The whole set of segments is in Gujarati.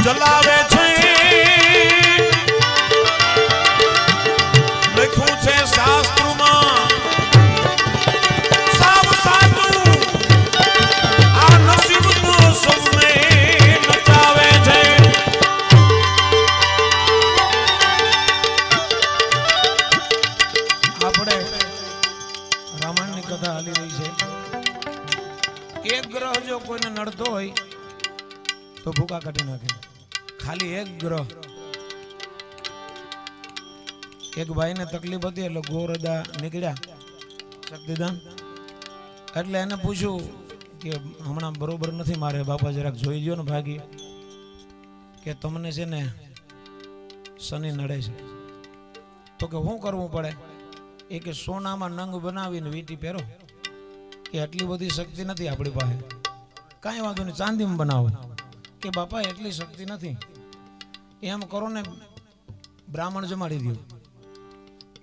જલાવે છે લખ્યું છે શાસ્ત્રમાં સાવ સાચું આ નસીબનો સૌને નચાવે છે આપણે રામાયણની કથા હાલી રહી છે એક ગ્રહ જો કોઈને નડતો હોય તો ભૂકા કાઢી નાખે ખાલી એક ગ્રહ એક ભાઈને તકલીફ હતી એટલે ગોરદા નીકળ્યા શક્તિદાન એટલે એને પૂછ્યું કે હમણાં બરોબર નથી મારે બાપા જરાક જોઈ ગયો ને ભાગી કે તમને છે ને શનિ નડે છે તો કે શું કરવું પડે એ કે સોનામાં નંગ બનાવીને વીંટી પહેરો કે આટલી બધી શક્તિ નથી આપણી પાસે કાંઈ વાંધો નહીં ચાંદીમાં બનાવો કે બાપા એટલી શક્તિ નથી એમ કરો ને બ્રાહ્મણ જમાડી દો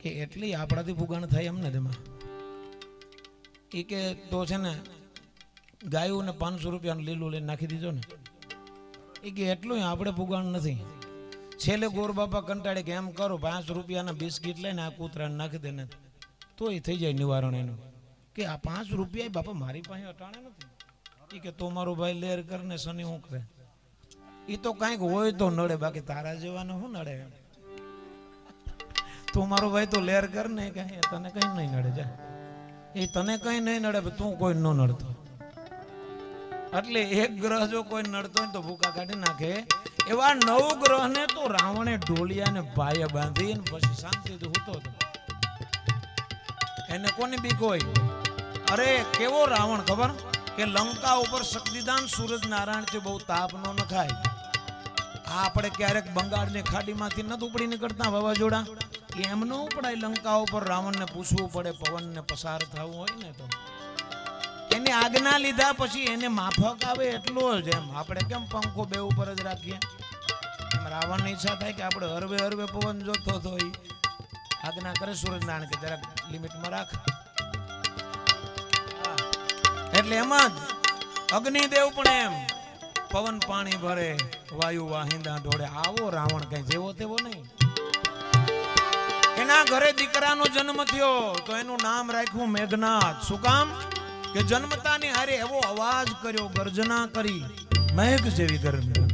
કે એટલી આપણાથી પુગાણ થાય એમ ને તેમાં એ કે તો છે ને ગાયું ને 500 રૂપિયાનું લીલું લઈને નાખી દીધો ને એ કે એટલું આપણે પુગાણ નથી છેલ્લે ગોર બાપા કંટાળે કે એમ કરો 5 રૂપિયાના બિસ્કીટ લઈને આ કૂતરાને નાખી દે ને તો એ થઈ જાય નિવારણ એનું કે આ 5 રૂપિયા બાપા મારી પાસે અટાણે નથી એ કે તો મારો ભાઈ લેર કરને શનિ શું કરે એ તો કંઈક હોય તો નડે બાકી તારા જેવાને શું નડે તું મારો ભાઈ તો લેર કર ને કઈ તને કઈ નહીં નડે જા એ તને કઈ નહીં નડે તું કોઈ ન નડતો એટલે એક ગ્રહ જો કોઈ નડતો હોય તો ભૂકા કાઢી નાખે એવા 9 ગ્રહને તો રાવણે ઢોલિયાને ભાઈએ બાંધી પછી શાંતિથી સૂતો હતો એને કોની બીક હોય અરે કેવો રાવણ ખબર કે લંકા ઉપર શક્તિદાન સૂરજ નારાયણથી બહુ તાપ ન નખાય આ આપણે ક્યારેક બંગાળની ખાડીમાંથી નથી ઉપડી નીકળતા વાવાઝોડા એમ ન ઉપડાય લંકા ઉપર રાવણને પૂછવું પડે પવનને પસાર થવું હોય ને તો એની આજ્ઞા લીધા પછી એને માફક આવે એટલો જ એમ આપણે કેમ પંખો બે ઉપર જ રાખીએ એમ રાવણની ઈચ્છા થાય કે આપણે હરવે હરવે પવન જોતો તો એ આજ્ઞા કરે સૂરજ નારાયણ કે જરાક લિમિટમાં રાખ એટલે એમાં જ અગ્નિદેવ પણ એમ પવન પાણી ભરે વાયુ વાહિંદા ઢોળે આવો રાવણ કઈ જેવો તેવો નહીં એના ઘરે દીકરાનો જન્મ થયો તો એનું નામ રાખ્યું મેઘનાથ શું કામ કે જન્મતાની હારે એવો અવાજ કર્યો ગર્જના કરી મેઘ જેવી ગરમી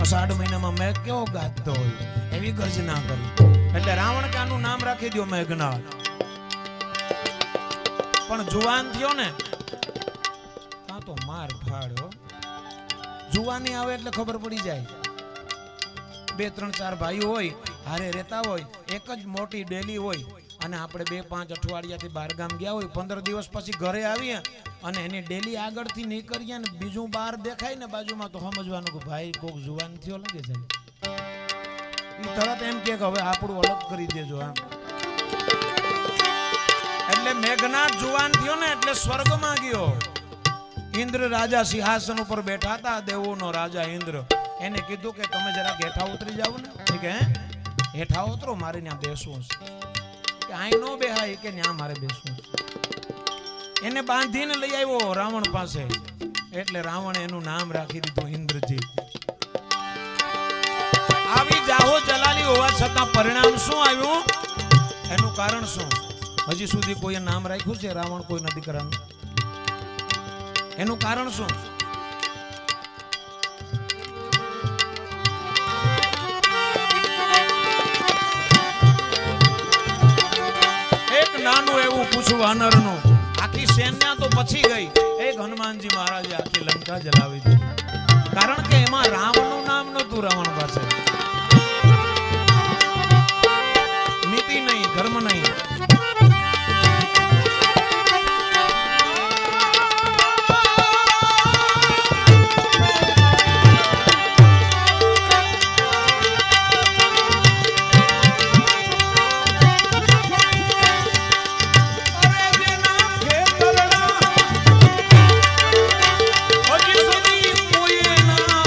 અષાઢ મહિનામાં મેઘ કેવો ગાજતો હોય એવી ગર્જના કરી એટલે રાવણ કે આનું નામ રાખી દો મેઘનાથ પણ જુવાન થયો ને તો માર ફાડ્યો જુવાની આવે એટલે ખબર પડી જાય 2 3 4 ભાઈઓ હોય હારે રહેતા હોય એક જ મોટી ડેલી હોય અને આપણે 2 5 અઠવાડિયાથી બહાર ગામ ગયા હોય 15 દિવસ પછી ઘરે આવીએ અને એની ડેલી આગળથી નીકળીએ ને બીજું બહાર દેખાય ને બાજુમાં તો સમજવાનું કે ભાઈ કોક જુવાન થયો લાગે છે એ તરત એમ કે હવે આપણું અલગ કરી દેજો આમ એટલે મેઘનાથ જુવાન થયો ને એટલે સ્વર્ગમાં ગયો ઇન્દ્ર રાજા સિંહાસન ઉપર બેઠા હતા દેવોનો રાજા ઇન્દ્ર એને કીધું કે તમે જરા હેઠા ઉતરી જાવ ને ઠીક હે હેઠા ઉતરો મારે ત્યાં બેસવું છે કે આઈ નો બેહાય કે ત્યાં મારે બેસવું છે એને બાંધીને લઈ આવ્યો રાવણ પાસે એટલે રાવણે એનું નામ રાખી દીધું ઇન્દ્રજીત આવી જાહો જલાલી હોવા છતાં પરિણામ શું આવ્યું એનું કારણ શું હજી સુધી કોઈએ નામ રાખ્યું છે રાવણ કોઈના દીકરાનું એનું કારણ શું એક નાનું એવું પૂછું વાનરનું આખી સેના તો પછી ગઈ એક હનુમાનજી મહારાજે આખી લંકા જલાવી દીધી કારણ કે એમાં રામનું નામ નતું રાવણ પાસે નીતિ નહીં ધર્મ નહીં કોઈ ના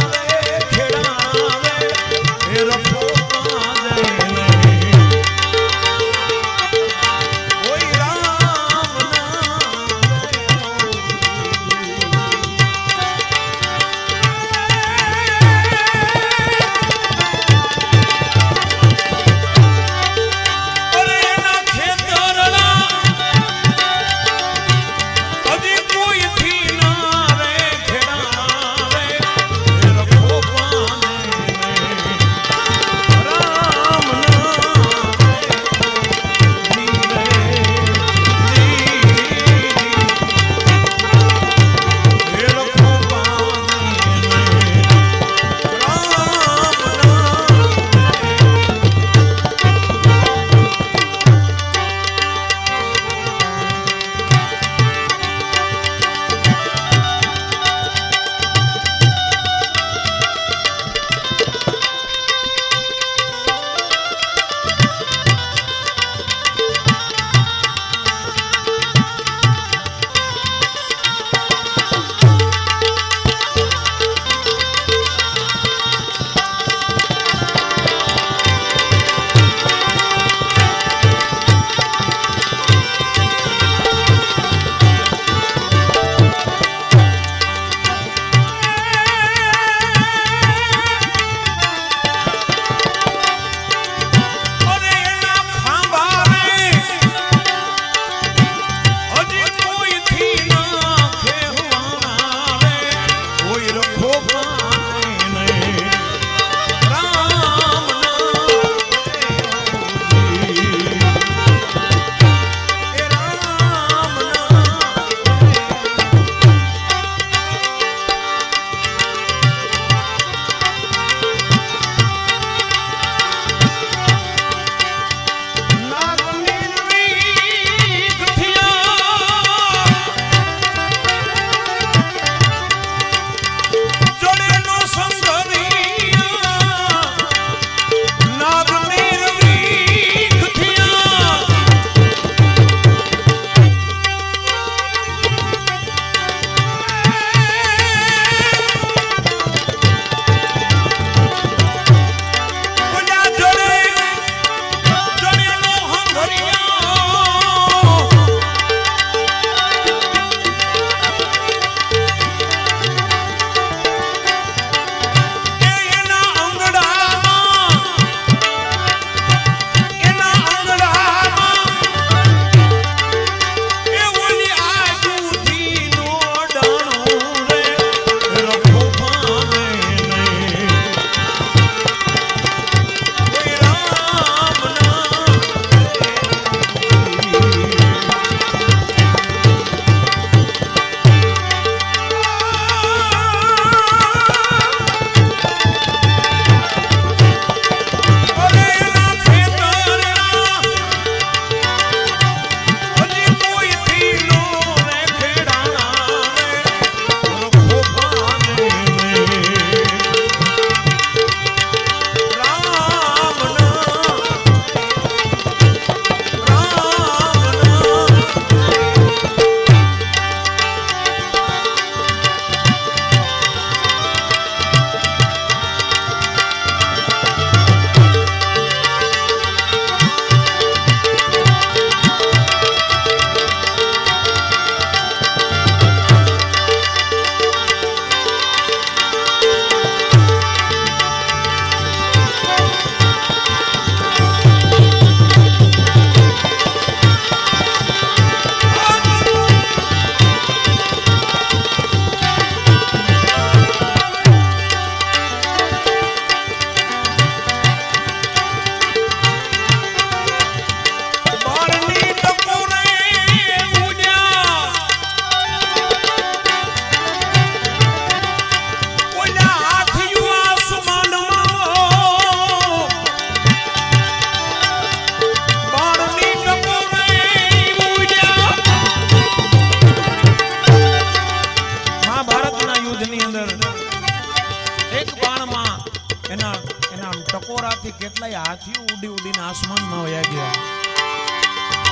એના એના ટકોરાથી કેટલાય હાથીઓ ઉડી ઉડીને આસમાનમાં વયા ગયા.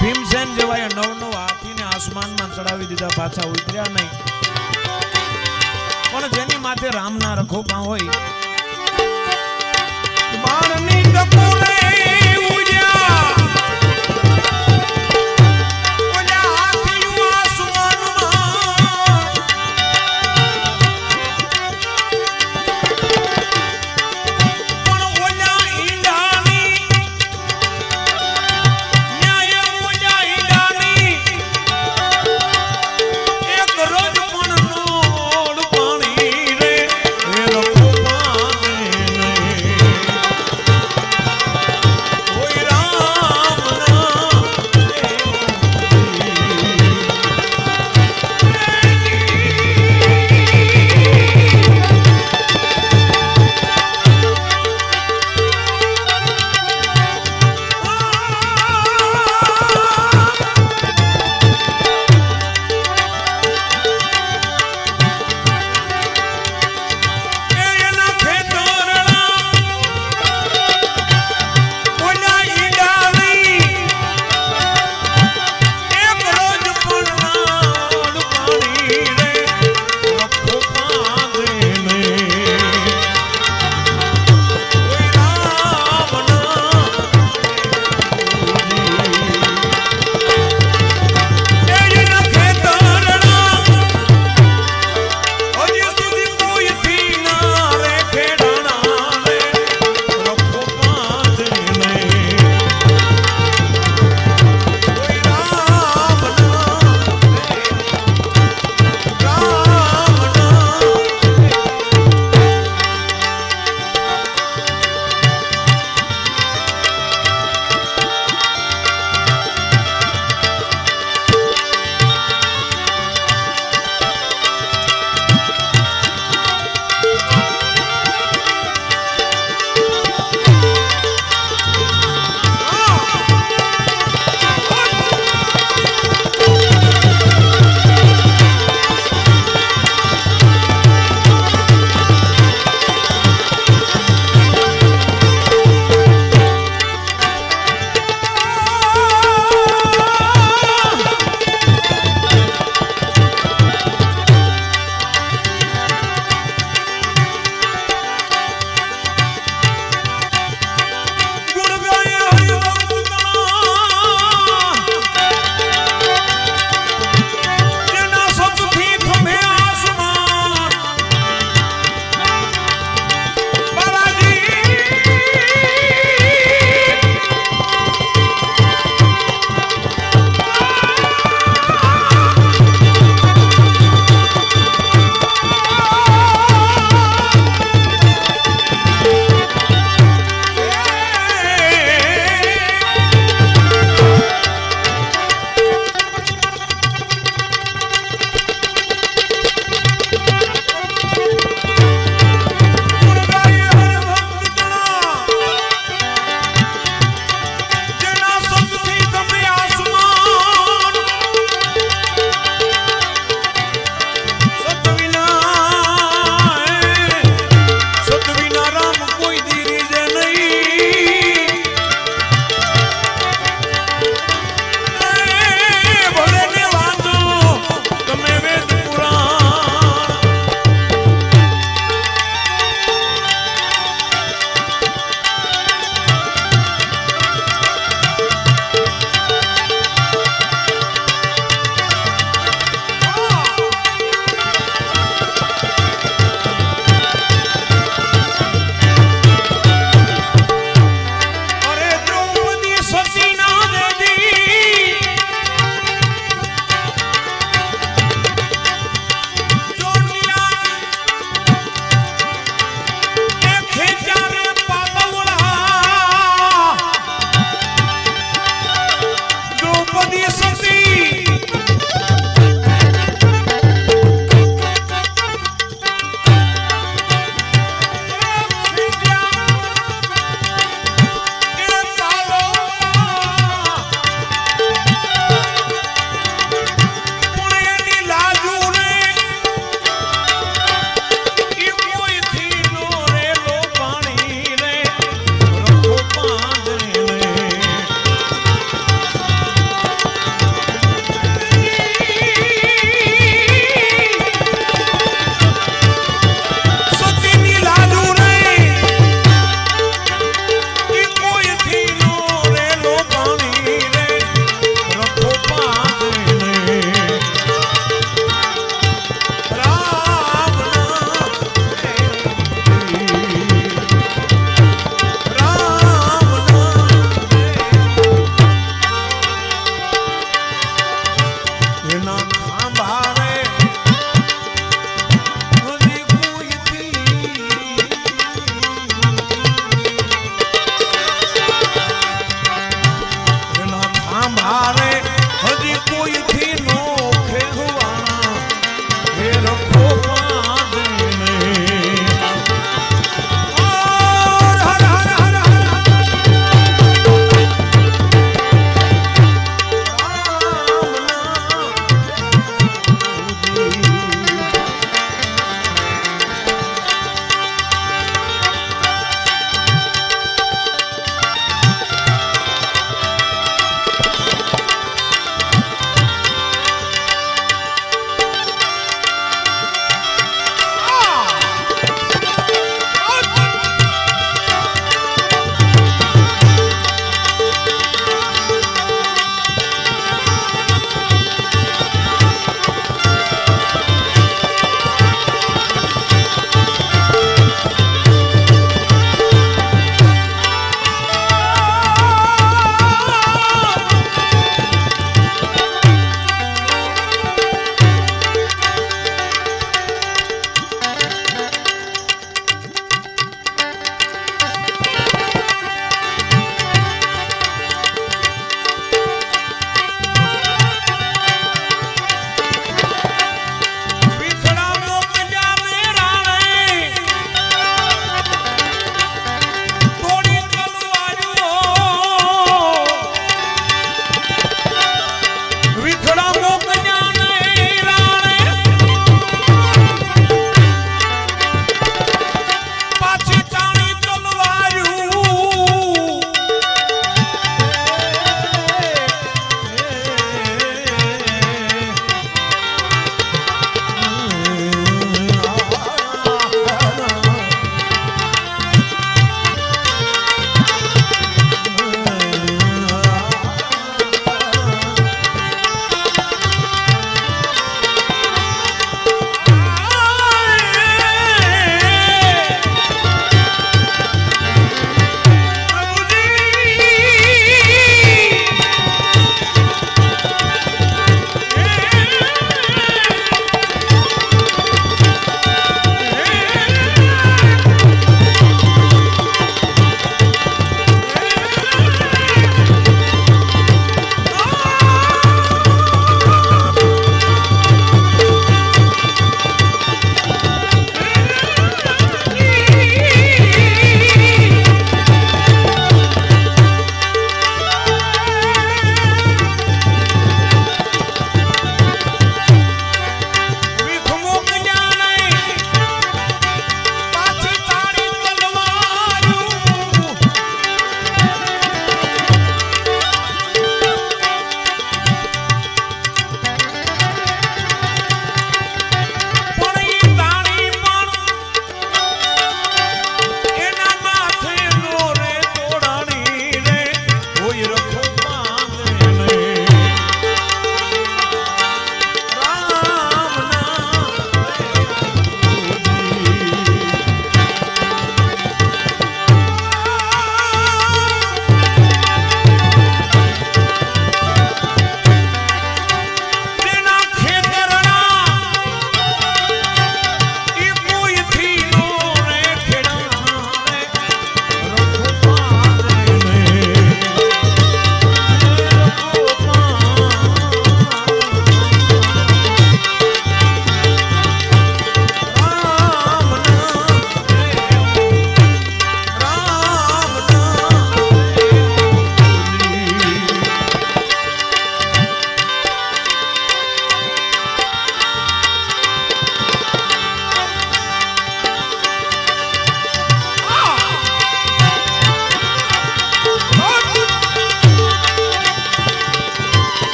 ભીમસેન જેવા એ 9 હાથીને આસમાનમાં ચડાવી દીધા, પાછા ઉતર્યા નહીં. પણ જેની માથે રામના રખોપા હોય, બાણની ટકોરે ઉડ્યા, ઓલા હાથીઓ આસમાનમાં, પણ ઓલા ઈંડાની ન્યાય, ઓલા ઈંડાની એક રજ પણ નોડ પાણી રે એ રખોપા નહીં.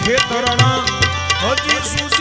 ખેતરના હજી શું